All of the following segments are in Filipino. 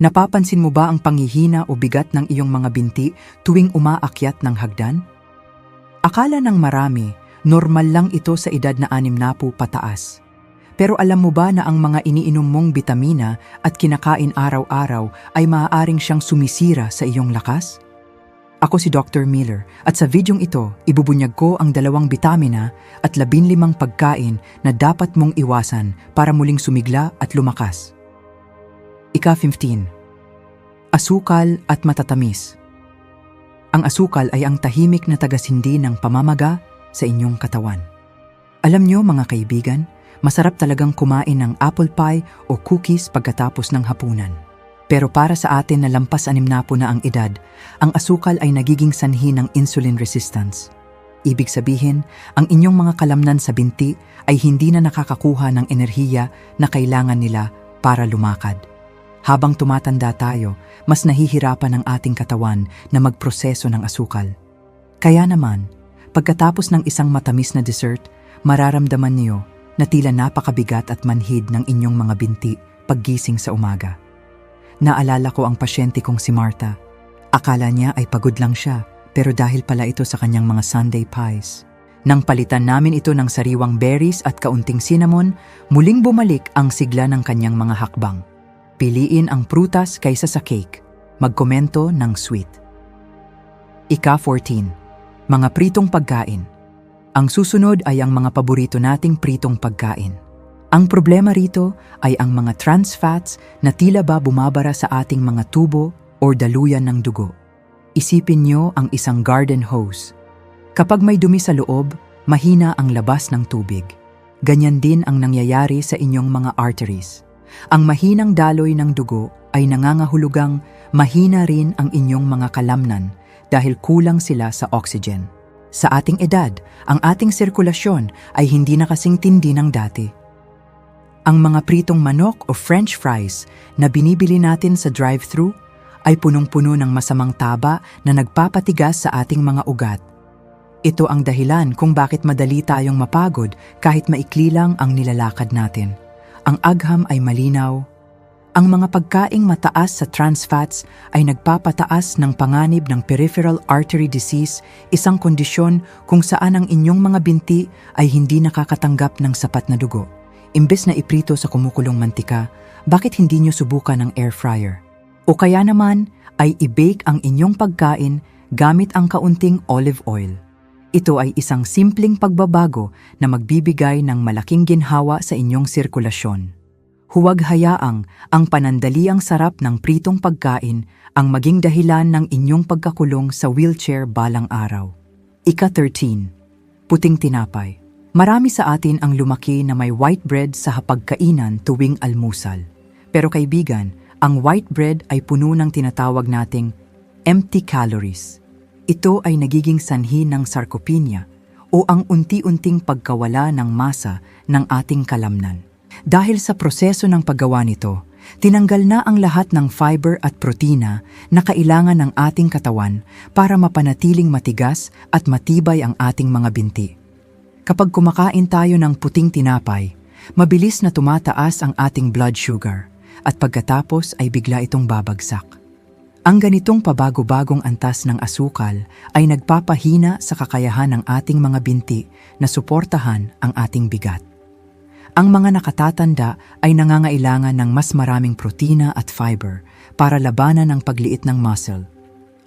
Napapansin mo ba ang panghihina o bigat ng iyong mga binti tuwing umaakyat ng hagdan? Akala ng marami, normal lang ito sa edad na 60 pataas. Pero alam mo ba na ang mga iniinom mong bitamina at kinakain araw-araw ay maaaring siyang sumisira sa iyong lakas? Ako si Dr. Miller at sa videong ito, ibubunyag ko ang 2 bitamina at 15 pagkain na dapat mong iwasan para muling sumigla at lumakas. Ika-15. Asukal at matatamis. Ang asukal ay ang tahimik na tagasindi ng pamamaga sa inyong katawan. Alam niyo mga kaibigan, masarap talagang kumain ng apple pie o cookies pagkatapos ng hapunan. Pero para sa atin na lampas 60 na ang edad, ang asukal ay nagiging sanhi ng insulin resistance. Ibig sabihin, ang inyong mga kalamnan sa binti ay hindi na nakakakuha ng enerhiya na kailangan nila para lumakad. Habang tumatanda tayo, mas nahihirapan ang ating katawan na magproseso ng asukal. Kaya naman, pagkatapos ng isang matamis na dessert, mararamdaman niyo na tila napakabigat at manhid ng inyong mga binti paggising sa umaga. Naalala ko ang pasyente kong si Martha. Akala niya ay pagod lang siya, pero dahil pala ito sa kanyang mga Sunday pies. Nang palitan namin ito ng sariwang berries at kaunting cinnamon, muling bumalik ang sigla ng kanyang mga hakbang. Piliin ang prutas kaysa sa cake. Magkomento ng sweet. Ika-14. Mga pritong pagkain. Ang susunod ay ang mga paborito nating pritong pagkain. Ang problema rito ay ang mga trans fats na tila ba bumabara sa ating mga tubo o daluyan ng dugo. Isipin nyo ang isang garden hose. Kapag may dumi sa loob, mahina ang labas ng tubig. Ganyan din ang nangyayari sa inyong mga arteries. Ang mahinang daloy ng dugo ay nangangahulugang mahina rin ang inyong mga kalamnan dahil kulang sila sa oxygen. Sa ating edad, ang ating sirkulasyon ay hindi na kasing tindi ng dati. Ang mga pritong manok o french fries na binibili natin sa drive-thru ay punong-puno ng masamang taba na nagpapatigas sa ating mga ugat. Ito ang dahilan kung bakit madali tayong mapagod kahit maikli lang ang nilalakad natin. Ang agham ay malinaw. Ang mga pagkaing mataas sa trans fats ay nagpapataas ng panganib ng peripheral artery disease, isang kondisyon kung saan ang inyong mga binti ay hindi nakakatanggap ng sapat na dugo. Imbes na iprito sa kumukulong mantika, bakit hindi nyo subukan ng air fryer? O kaya naman ay i-bake ang inyong pagkain gamit ang kaunting olive oil. Ito ay isang simpleng pagbabago na magbibigay ng malaking ginhawa sa inyong sirkulasyon. Huwag hayaang ang panandaliang sarap ng pritong pagkain ang maging dahilan ng inyong pagkakulong sa wheelchair balang araw. Ika-13. Puting tinapay. Marami sa atin ang lumaki na may white bread sa hapagkainan tuwing almusal. Pero kaibigan, ang white bread ay puno ng tinatawag nating empty calories. Ito ay nagiging sanhi ng sarcopenia o ang unti-unting pagkawala ng masa ng ating kalamnan. Dahil sa proseso ng paggawa nito, tinanggal na ang lahat ng fiber at protina na kailangan ng ating katawan para mapanatiling matigas at matibay ang ating mga binti. Kapag kumakain tayo ng puting tinapay, mabilis na tumataas ang ating blood sugar at pagkatapos ay bigla itong babagsak. Ang ganitong pabago-bagong antas ng asukal ay nagpapahina sa kakayahan ng ating mga binti na suportahan ang ating bigat. Ang mga nakatatanda ay nangangailangan ng mas maraming protina at fiber para labanan ang pagliit ng muscle.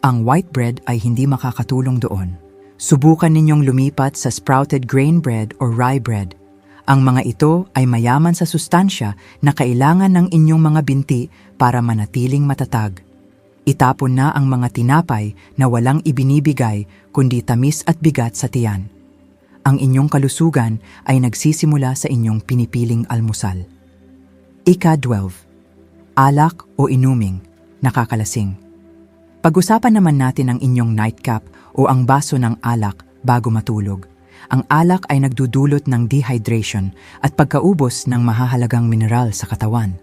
Ang white bread ay hindi makakatulong doon. Subukan ninyong lumipat sa sprouted grain bread o rye bread. Ang mga ito ay mayaman sa sustansya na kailangan ng inyong mga binti para manatiling matatag. Itapon na ang mga tinapay na walang ibinibigay kundi tamis at bigat sa tiyan. Ang inyong kalusugan ay nagsisimula sa inyong pinipiling almusal. Ika-12. Alak o inuming, nakakalasing. Pag-usapan naman natin ang inyong nightcap o ang baso ng alak bago matulog. Ang alak ay nagdudulot ng dehydration at pagkaubos ng mahahalagang mineral sa katawan.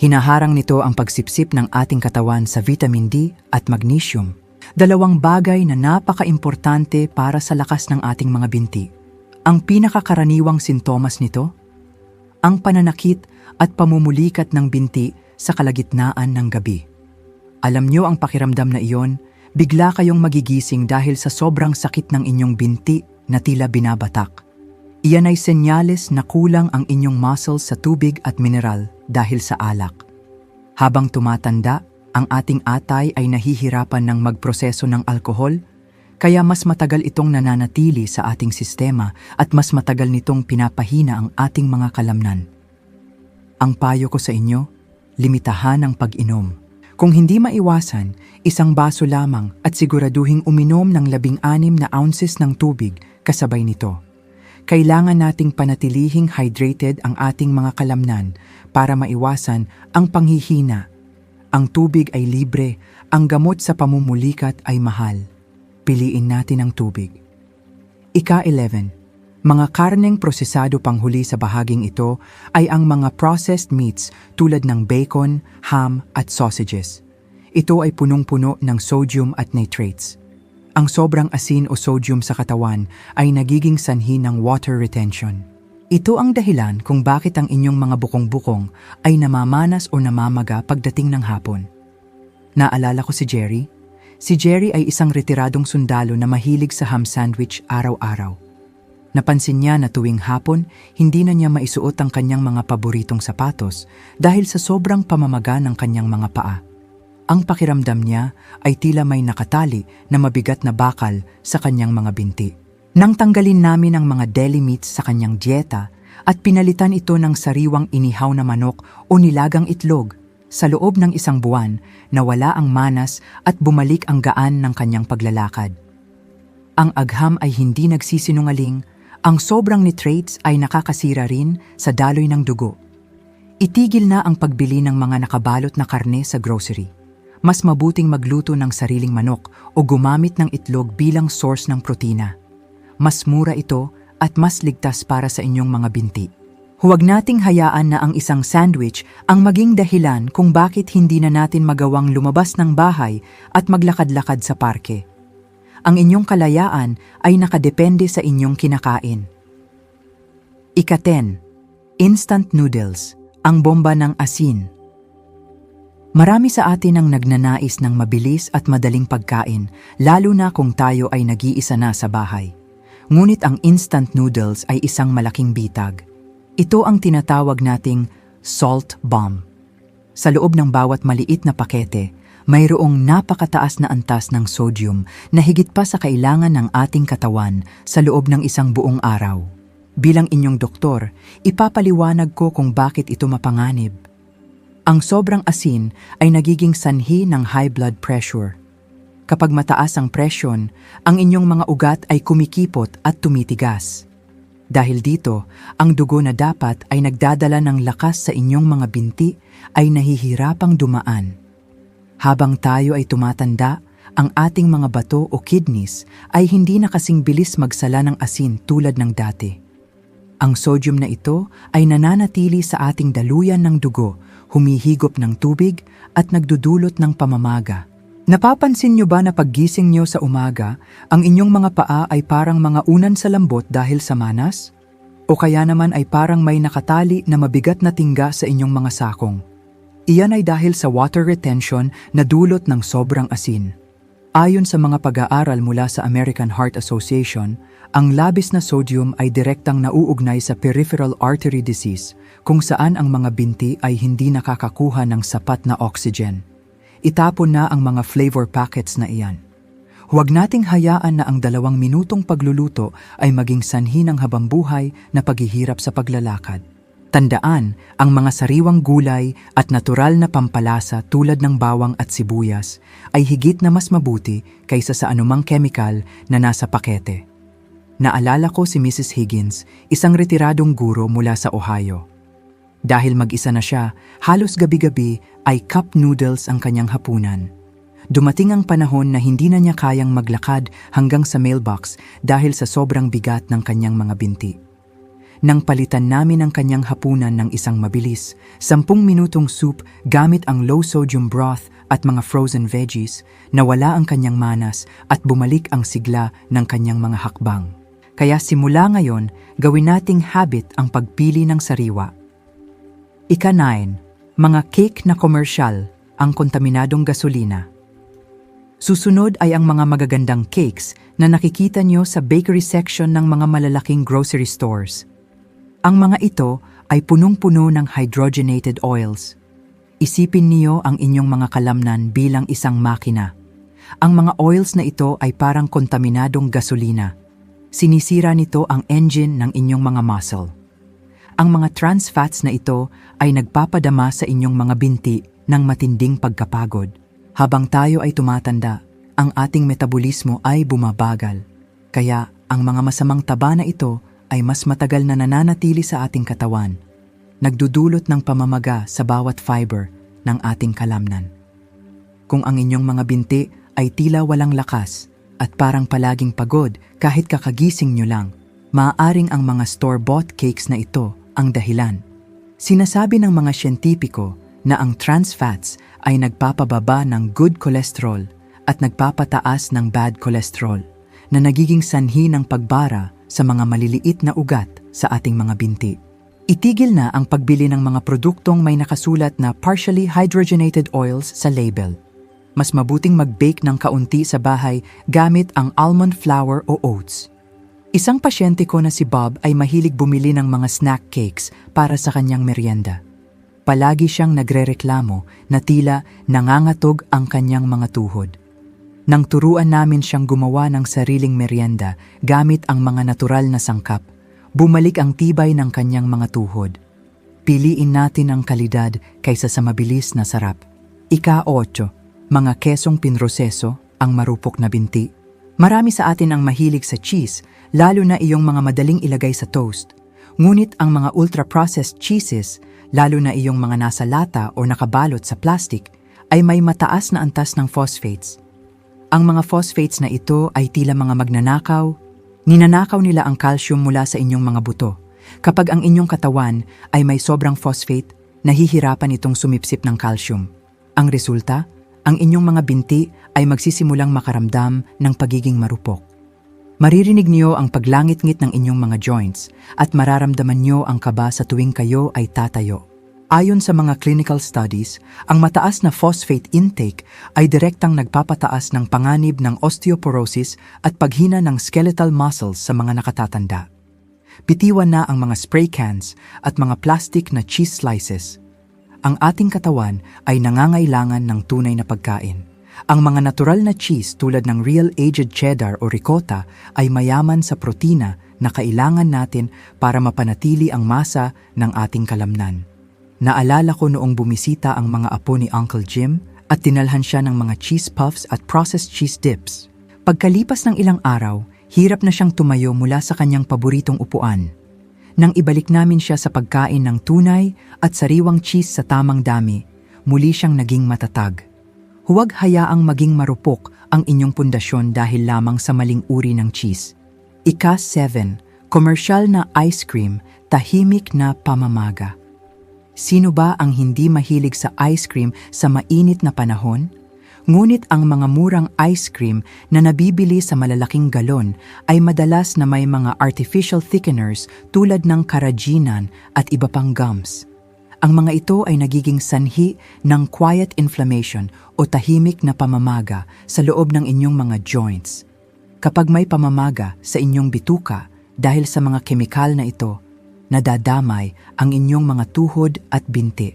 Hinaharang nito ang pagsipsip ng ating katawan sa vitamin D at magnesium, 2 bagay na napaka-importante para sa lakas ng ating mga binti. Ang pinakakaraniwang sintomas nito? Ang pananakit at pamumulikat ng binti sa kalagitnaan ng gabi. Alam nyo ang pakiramdam na iyon, bigla kayong magigising dahil sa sobrang sakit ng inyong binti na tila binabatak. Iyan ay senyales na kulang ang inyong muscles sa tubig at mineral dahil sa alak. Habang tumatanda, ang ating atay ay nahihirapan ng magproseso ng alkohol, kaya mas matagal itong nananatili sa ating sistema at mas matagal nitong pinapahina ang ating mga kalamnan. Ang payo ko sa inyo, limitahan ang pag-inom. Kung hindi maiwasan, isang baso lamang at siguraduhing uminom ng 16 na ounces ng tubig kasabay nito. Kailangan nating panatilihing hydrated ang ating mga kalamnan para maiwasan ang panghihina. Ang tubig ay libre, ang gamot sa pamumulikat ay mahal. Piliin natin ang tubig. Ika-11. Mga karneng prosesado panghuli sa bahaging ito ay ang mga processed meats tulad ng bacon, ham at sausages. Ito ay punong-puno ng sodium at nitrates. Ang sobrang asin o sodium sa katawan ay nagiging sanhi ng water retention. Ito ang dahilan kung bakit ang inyong mga bukong-bukong ay namamanas o namamaga pagdating ng hapon. Naalala ko si Jerry? Si Jerry ay isang retiradong sundalo na mahilig sa ham sandwich araw-araw. Napansin niya na tuwing hapon, hindi na niya maisuot ang kanyang mga paboritong sapatos dahil sa sobrang pamamaga ng kanyang mga paa. Ang pakiramdam niya ay tila may nakatali na mabigat na bakal sa kanyang mga binti. Nang tanggalin namin ang mga deli meats sa kanyang dieta at pinalitan ito ng sariwang inihaw na manok o nilagang itlog, sa loob ng 1 buwan, nawala ang manas at bumalik ang gaan ng kanyang paglalakad. Ang agham ay hindi nagsisinungaling, ang sobrang nitrates ay nakakasira rin sa daloy ng dugo. Itigil na ang pagbili ng mga nakabalot na karne sa grocery. Mas mabuting magluto ng sariling manok o gumamit ng itlog bilang source ng protina. Mas mura ito at mas ligtas para sa inyong mga binti. Huwag nating hayaan na ang isang sandwich ang maging dahilan kung bakit hindi na natin magawang lumabas ng bahay at maglakad-lakad sa parke. Ang inyong kalayaan ay nakadepende sa inyong kinakain. Ika-10. Instant noodles, ang bomba ng asin. Marami sa atin ang nagnanais ng mabilis at madaling pagkain, lalo na kung tayo ay nag-iisa na sa bahay. Ngunit ang instant noodles ay isang malaking bitag. Ito ang tinatawag nating salt bomb. Sa loob ng bawat maliit na pakete, mayroong napakataas na antas ng sodium na higit pa sa kailangan ng ating katawan sa loob ng isang buong araw. Bilang inyong doktor, ipapaliwanag ko kung bakit ito mapanganib. Ang sobrang asin ay nagiging sanhi ng high blood pressure. Kapag mataas ang presyon, ang inyong mga ugat ay kumikipot at tumitigas. Dahil dito, ang dugo na dapat ay nagdadala ng lakas sa inyong mga binti ay nahihirapang dumaan. Habang tayo ay tumatanda, ang ating mga bato o kidneys ay hindi na kasing bilis magsala ng asin tulad ng dati. Ang sodium na ito ay nananatili sa ating daluyan ng dugo, humihigop ng tubig at nagdudulot ng pamamaga. Napapansin niyo ba na paggising niyo sa umaga, ang inyong mga paa ay parang mga unan sa lambot dahil sa manas? O kaya naman ay parang may nakatali na mabigat na tingga sa inyong mga sakong? Iyan ay dahil sa water retention na dulot ng sobrang asin. Ayon sa mga pag-aaral mula sa American Heart Association, ang labis na sodium ay direktang nauugnay sa peripheral artery disease, kung saan ang mga binti ay hindi nakakakuha ng sapat na oxygen. Itapon na ang mga flavor packets na iyan. Huwag nating hayaan na ang 2 minutong pagluluto ay maging sanhi ng habambuhay na paghihirap sa paglalakad. Tandaan, ang mga sariwang gulay at natural na pampalasa tulad ng bawang at sibuyas ay higit na mas mabuti kaysa sa anumang chemical na nasa pakete. Naalala ko si Mrs. Higgins, isang retiradong guro mula sa Ohio. Dahil mag-isa na siya, halos gabi-gabi ay cup noodles ang kanyang hapunan. Dumating ang panahon na hindi na niya kayang maglakad hanggang sa mailbox dahil sa sobrang bigat ng kanyang mga binti. Nang palitan namin ang kanyang hapunan ng isang mabilis, 10 minutong soup gamit ang low-sodium broth at mga frozen veggies, nawala ang kanyang manas at bumalik ang sigla ng kanyang mga hakbang. Kaya simula ngayon, gawin nating habit ang pagpili ng sariwa. Ika-9, mga cake na komersyal, ang kontaminadong gasolina. Susunod ay ang mga magagandang cakes na nakikita nyo sa bakery section ng mga malalaking grocery stores. Ang mga ito ay punong-puno ng hydrogenated oils. Isipin niyo ang inyong mga kalamnan bilang isang makina. Ang mga oils na ito ay parang kontaminadong gasolina. Sinisira nito ang engine ng inyong mga muscle. Ang mga trans fats na ito ay nagpapadama sa inyong mga binti ng matinding pagkapagod. Habang tayo ay tumatanda, ang ating metabolismo ay bumabagal. Kaya ang mga masamang taba na ito ay mas matagal na nananatili sa ating katawan. Nagdudulot ng pamamaga sa bawat fiber ng ating kalamnan. Kung ang inyong mga binti ay tila walang lakas at parang palaging pagod kahit kakagising nyo lang, maaaring ang mga store-bought cakes na ito ang dahilan. Sinasabi ng mga siyentipiko na ang trans fats ay nagpapababa ng good cholesterol at nagpapataas ng bad cholesterol na nagiging sanhi ng pagbara sa mga maliliit na ugat sa ating mga binti. Itigil na ang pagbili ng mga produktong may nakasulat na partially hydrogenated oils sa label. Mas mabuting mag-bake ng kaunti sa bahay gamit ang almond flour o oats. Isang pasyente ko na si Bob ay mahilig bumili ng mga snack cakes para sa kanyang merienda. Palagi siyang nagrereklamo na tila nangangatog ang kanyang mga tuhod. Nang turuan namin siyang gumawa ng sariling merienda gamit ang mga natural na sangkap, bumalik ang tibay ng kanyang mga tuhod. Piliin natin ang kalidad kaysa sa mabilis na sarap. Ika-8, mga kesong pinroseso, ang marupok na binti. Marami sa atin ang mahilig sa cheese, lalo na iyong mga madaling ilagay sa toast. Ngunit ang mga ultra-processed cheeses, lalo na iyong mga nasa lata o nakabalot sa plastic, ay may mataas na antas ng phosphates. Ang mga phosphates na ito ay tila mga magnanakaw. Ninanakaw nila ang calcium mula sa inyong mga buto. Kapag ang inyong katawan ay may sobrang phosphate, nahihirapan itong sumipsip ng calcium. Ang resulta, ang inyong mga binti ay magsisimulang makaramdam ng pagiging marupok. Maririnig niyo ang paglangit-ngit ng inyong mga joints at mararamdaman niyo ang kaba sa tuwing kayo ay tatayo. Ayon sa mga clinical studies, ang mataas na phosphate intake ay direktang nagpapataas ng panganib ng osteoporosis at paghina ng skeletal muscles sa mga nakatatanda. Bitiwan na ang mga spray cans at mga plastic na cheese slices. Ang ating katawan ay nangangailangan ng tunay na pagkain. Ang mga natural na cheese tulad ng real aged cheddar o ricotta ay mayaman sa protina na kailangan natin para mapanatili ang masa ng ating kalamnan. Naalala ko noong bumisita ang mga apo ni Uncle Jim at tinalhan siya ng mga cheese puffs at processed cheese dips. Pagkalipas ng ilang araw, hirap na siyang tumayo mula sa kanyang paboritong upuan. Nang ibalik namin siya sa pagkain ng tunay at sariwang cheese sa tamang dami, muli siyang naging matatag. Huwag hayaang maging marupok ang inyong pundasyon dahil lamang sa maling uri ng cheese. Ika-7, komersyal na ice cream, tahimik na pamamaga. Sino ba ang hindi mahilig sa ice cream sa mainit na panahon? Ngunit ang mga murang ice cream na nabibili sa malalaking galon ay madalas na may mga artificial thickeners tulad ng carrageenan at iba pang gums. Ang mga ito ay nagiging sanhi ng quiet inflammation o tahimik na pamamaga sa loob ng inyong mga joints. Kapag may pamamaga sa inyong bituka dahil sa mga kemikal na ito, nadadamay ang inyong mga tuhod at binti.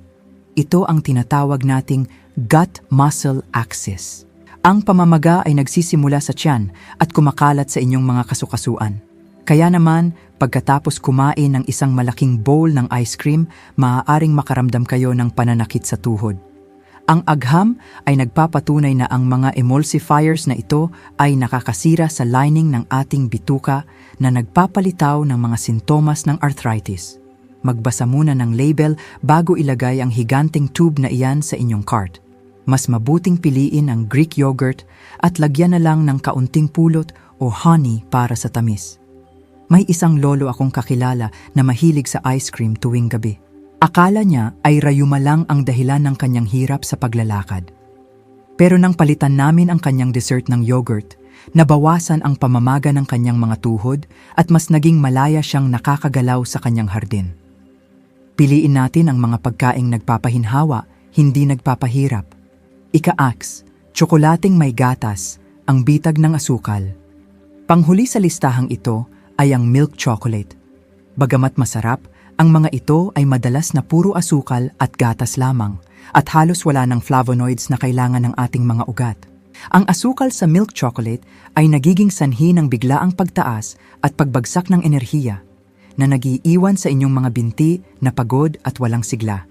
Ito ang tinatawag nating gut-muscle axis. Ang pamamaga ay nagsisimula sa tiyan at kumakalat sa inyong mga kasukasuan. Kaya naman, pagkatapos kumain ng isang malaking bowl ng ice cream, maaaring makaramdam kayo ng pananakit sa tuhod. Ang agham ay nagpapatunay na ang mga emulsifiers na ito ay nakakasira sa lining ng ating bituka na nagpapalitaw ng mga sintomas ng arthritis. Magbasa muna ng label bago ilagay ang higanting tube na iyan sa inyong cart. Mas mabuting piliin ang Greek yogurt at lagyan na lang ng kaunting pulot o honey para sa tamis. May isang lolo akong kakilala na mahilig sa ice cream tuwing gabi. Akala niya ay rayuma lang ang dahilan ng kanyang hirap sa paglalakad. Pero nang palitan namin ang kanyang dessert ng yogurt, nabawasan ang pamamaga ng kanyang mga tuhod at mas naging malaya siyang nakakagalaw sa kanyang hardin. Piliin natin ang mga pagkaing nagpapahinhawa, hindi nagpapahirap. Ika-X, tsokolating may gatas, ang bitag ng asukal. Panghuli sa listahang ito ay ang milk chocolate. Bagamat masarap, ang mga ito ay madalas na puro asukal at gatas lamang at halos wala ng flavonoids na kailangan ng ating mga ugat. Ang asukal sa milk chocolate ay nagiging sanhi ng biglaang pagtaas at pagbagsak ng enerhiya na nagiiwan sa inyong mga binti na pagod at walang sigla.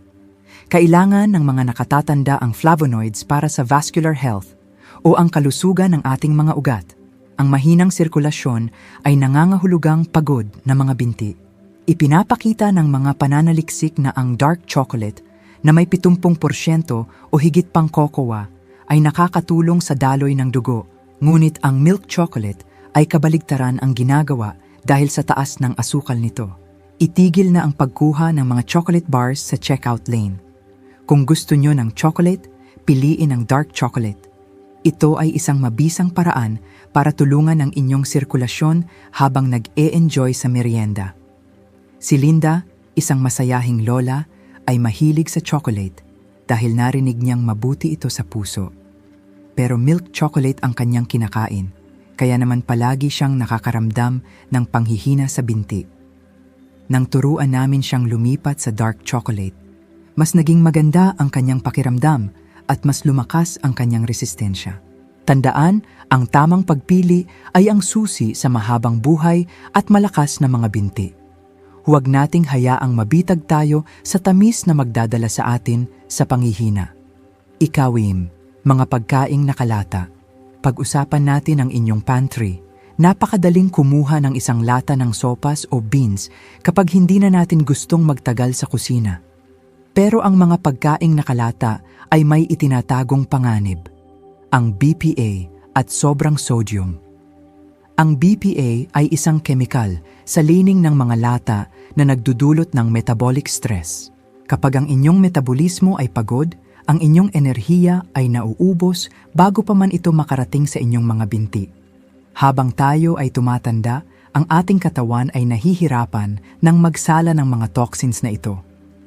Kailangan ng mga nakatatanda ang flavonoids para sa vascular health o ang kalusugan ng ating mga ugat. Ang mahinang sirkulasyon ay nangangahulugang pagod na mga binti. Ipinapakita ng mga pananaliksik na ang dark chocolate na may 70% o higit pang cocoa ay nakakatulong sa daloy ng dugo, ngunit ang milk chocolate ay kabaligtaran ang ginagawa dahil sa taas ng asukal nito. Itigil na ang pagkuha ng mga chocolate bars sa checkout lane. Kung gusto nyo ng chocolate, piliin ang dark chocolate. Ito ay isang mabisang paraan para tulungan ang inyong sirkulasyon habang nag-e-enjoy sa merienda. Si Linda, isang masayahing lola, ay mahilig sa chocolate dahil narinig niyang mabuti ito sa puso. Pero milk chocolate ang kanyang kinakain, kaya naman palagi siyang nakakaramdam ng panghihina sa binti. Nang turuan namin siyang lumipat sa dark chocolate, mas naging maganda ang kanyang pakiramdam at mas lumakas ang kanyang resistensya. Tandaan, ang tamang pagpili ay ang susi sa mahabang buhay at malakas na mga binti. Huwag nating hayaang mabitag tayo sa tamis na magdadala sa atin sa panghihina. Ikawim, mga pagkaing nakalata. Pag-usapan natin ang inyong pantry. Napakadaling kumuha ng isang lata ng sopas o beans kapag hindi na natin gustong magtagal sa kusina. Pero ang mga pagkaing nakalata ay may itinatagong panganib. Ang BPA at sobrang sodium. Ang BPA ay isang kemikal sa lining ng mga lata na nagdudulot ng metabolic stress. Kapag ang inyong metabolismo ay pagod, ang inyong enerhiya ay nauubos bago pa man ito makarating sa inyong mga binti. Habang tayo ay tumatanda, ang ating katawan ay nahihirapan ng magsala ng mga toxins na ito.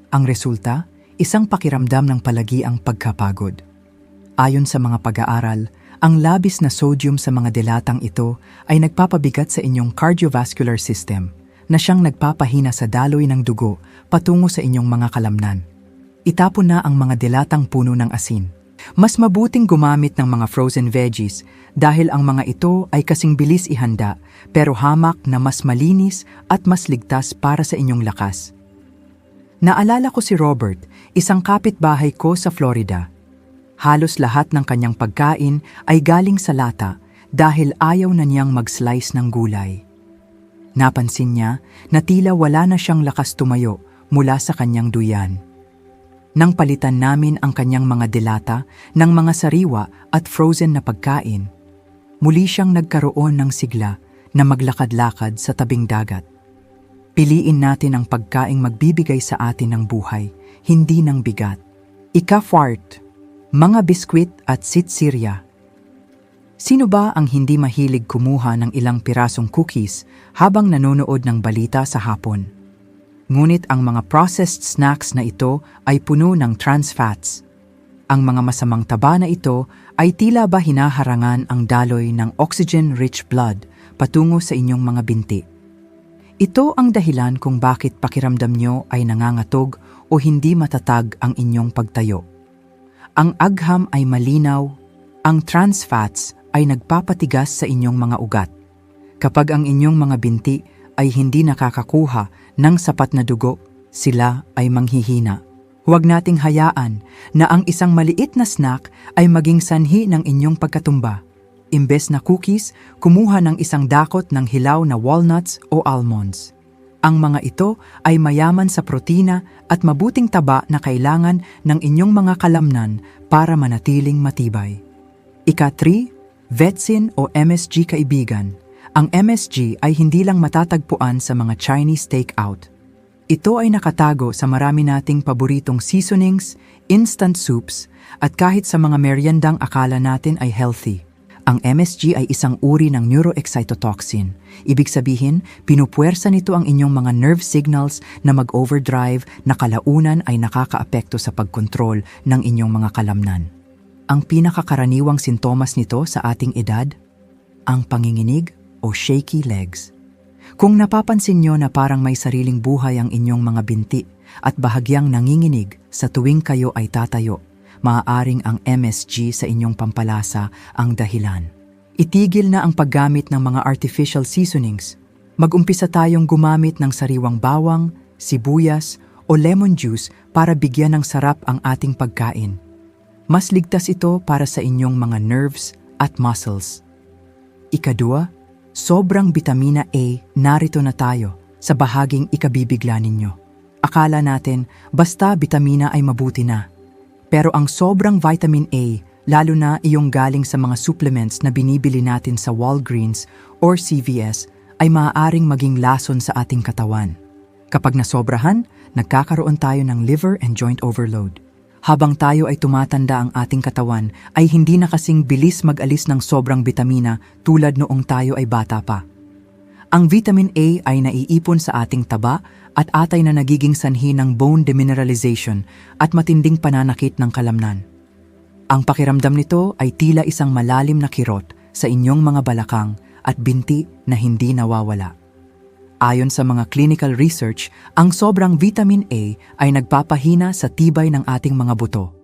Ang resulta, isang pakiramdam ng palagiang pagkapagod. Ayon sa mga pag-aaral, ang labis na sodium sa mga dilatang ito ay nagpapabigat sa inyong cardiovascular system na siyang nagpapahina sa daloy ng dugo patungo sa inyong mga kalamnan. Itapon na ang mga dilatang puno ng asin. Mas mabuting gumamit ng mga frozen veggies dahil ang mga ito ay kasing bilis ihanda pero hamak na mas malinis at mas ligtas para sa inyong lakas. Naalala ko si Robert, isang kapitbahay ko sa Florida. Halos lahat ng kanyang pagkain ay galing sa lata dahil ayaw na niyang mag-slice ng gulay. Napansin niya na tila wala na siyang lakas tumayo mula sa kanyang duyan. Nang palitan namin ang kanyang mga dilata ng mga sariwa at frozen na pagkain, muli siyang nagkaroon ng sigla na maglakad-lakad sa tabing dagat. Piliin natin ang pagkaing magbibigay sa atin ng buhay, hindi ng bigat. Ika-4, mga biskwit at sitsirya. Sino ba ang hindi mahilig kumuha ng ilang pirasong cookies habang nanonood ng balita sa hapon? Ngunit ang mga processed snacks na ito ay puno ng trans fats. Ang mga masamang taba na ito ay tila ba hinaharangan ang daloy ng oxygen-rich blood patungo sa inyong mga binti. Ito ang dahilan kung bakit pakiramdam nyo ay nangangatog o hindi matatag ang inyong pagtayo. Ang agham ay malinaw, ang trans fats ay nagpapatigas sa inyong mga ugat. Kapag ang inyong mga binti ay hindi nakakakuha ng sapat na dugo, sila ay manghihina. Huwag nating hayaan na ang isang maliit na snack ay maging sanhi ng inyong pagkatumba. Imbes na cookies, kumuha ng isang dakot ng hilaw na walnuts o almonds. Ang mga ito ay mayaman sa protina at mabuting taba na kailangan ng inyong mga kalamnan para manatiling matibay. Ika-3, Vetsin o MSG kaibigan. Ang MSG ay hindi lang matatagpuan sa mga Chinese takeout. Ito ay nakatago sa marami nating paboritong seasonings, instant soups, at kahit sa mga meriendang akala natin ay healthy. Ang MSG ay isang uri ng neuroexcitotoxin. Ibig sabihin, pinupuwersa nito ang inyong mga nerve signals na mag-overdrive na kalaunan ay nakakaapekto sa pagkontrol ng inyong mga kalamnan. Ang pinakakaraniwang sintomas nito sa ating edad? Ang panginginig o shaky legs. Kung napapansin nyo na parang may sariling buhay ang inyong mga binti at bahagyang nanginginig sa tuwing kayo ay tatayo, maaaring ang MSG sa inyong pampalasa ang dahilan. Itigil na ang paggamit ng mga artificial seasonings. Mag-umpisa tayong gumamit ng sariwang bawang, sibuyas o lemon juice para bigyan ng sarap ang ating pagkain. Mas ligtas ito para sa inyong mga nerves at muscles. Ikadua, sobrang bitamina A, narito na tayo sa bahaging ikabibigla ninyo. Akala natin basta bitamina ay mabuti na. Pero ang sobrang vitamin A, lalo na iyong galing sa mga supplements na binibili natin sa Walgreens or CVS, ay maaaring maging lason sa ating katawan. Kapag nasobrahan, nagkakaroon tayo ng liver and joint overload. Habang tayo ay tumatanda, ang ating katawan ay hindi na kasing bilis mag-alis ng sobrang bitamina tulad noong tayo ay bata pa. Ang vitamin A ay naiipon sa ating taba at atay na nagiging sanhi ng bone demineralization at matinding pananakit ng kalamnan. Ang pakiramdam nito ay tila isang malalim na kirot sa inyong mga balakang at binti na hindi nawawala. Ayon sa mga clinical research, ang sobrang vitamin A ay nagpapahina sa tibay ng ating mga buto.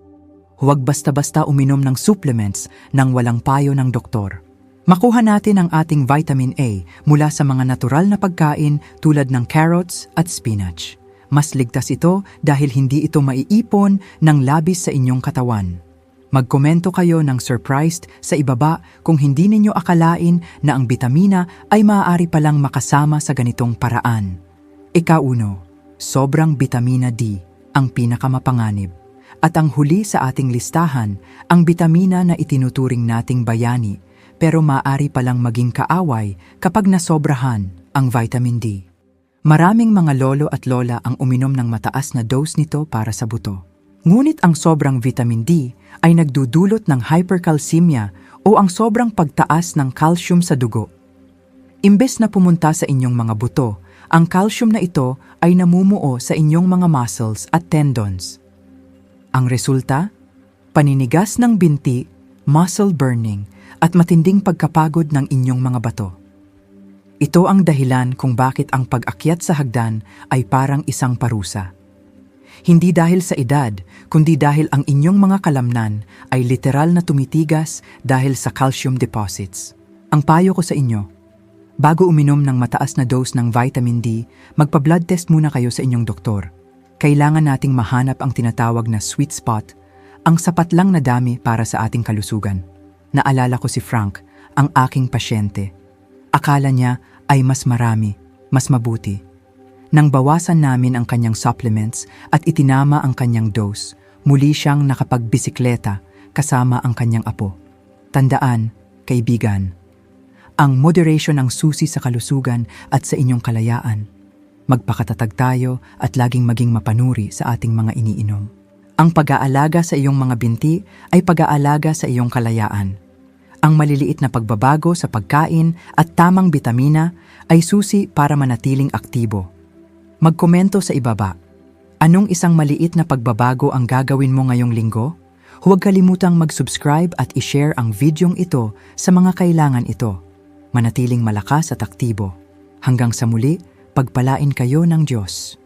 Huwag basta-basta uminom ng supplements nang walang payo ng doktor. Makuha natin ang ating vitamin A mula sa mga natural na pagkain tulad ng carrots at spinach. Mas ligtas ito dahil hindi ito maiipon ng labis sa inyong katawan. Magkomento kayo ng surprised sa ibaba kung hindi ninyo akalain na ang bitamina ay maaari palang makasama sa ganitong paraan. Ikauno, sobrang bitamina D ang pinakamapanganib. At ang huli sa ating listahan, ang bitamina na itinuturing nating bayani pero maaari palang maging kaaway kapag nasobrahan ang vitamin D. Maraming mga lolo at lola ang uminom ng mataas na dose nito para sa buto. Ngunit ang sobrang vitamin D ay nagdudulot ng hypercalcemia o ang sobrang pagtaas ng calcium sa dugo. Imbes na pumunta sa inyong mga buto, ang calcium na ito ay namumuo sa inyong mga muscles at tendons. Ang resulta? Paninigas ng binti, muscle burning, at matinding pagkapagod ng inyong mga bato. Ito ang dahilan kung bakit ang pag-akyat sa hagdan ay parang isang parusa. Hindi dahil sa edad, kundi dahil ang inyong mga kalamnan ay literal na tumitigas dahil sa calcium deposits. Ang payo ko sa inyo, bago uminom ng mataas na dose ng vitamin D, magpa-blood test muna kayo sa inyong doktor. Kailangan nating mahanap ang tinatawag na sweet spot, ang sapat lang na dami para sa ating kalusugan. Naalala ko si Frank, ang aking pasyente. Akala niya ay mas marami, mas mabuti. Nang bawasan namin ang kanyang supplements at itinama ang kanyang dose, muli siyang nakapagbisikleta kasama ang kanyang apo. Tandaan, kaibigan, ang moderation ang susi sa kalusugan at sa inyong kalayaan. Magpakatatag tayo at laging maging mapanuri sa ating mga iniinom. Ang pag-aalaga sa iyong mga binti ay pag-aalaga sa iyong kalayaan. Ang maliliit na pagbabago sa pagkain at tamang bitamina ay susi para manatiling aktibo. Magkomento sa ibaba. Anong isang maliit na pagbabago ang gagawin mo ngayong linggo? Huwag kalimutang mag-subscribe at i-share ang videong ito sa mga kailangan ito. Manatiling malakas at aktibo. Hanggang sa muli, pagpalain kayo ng Diyos.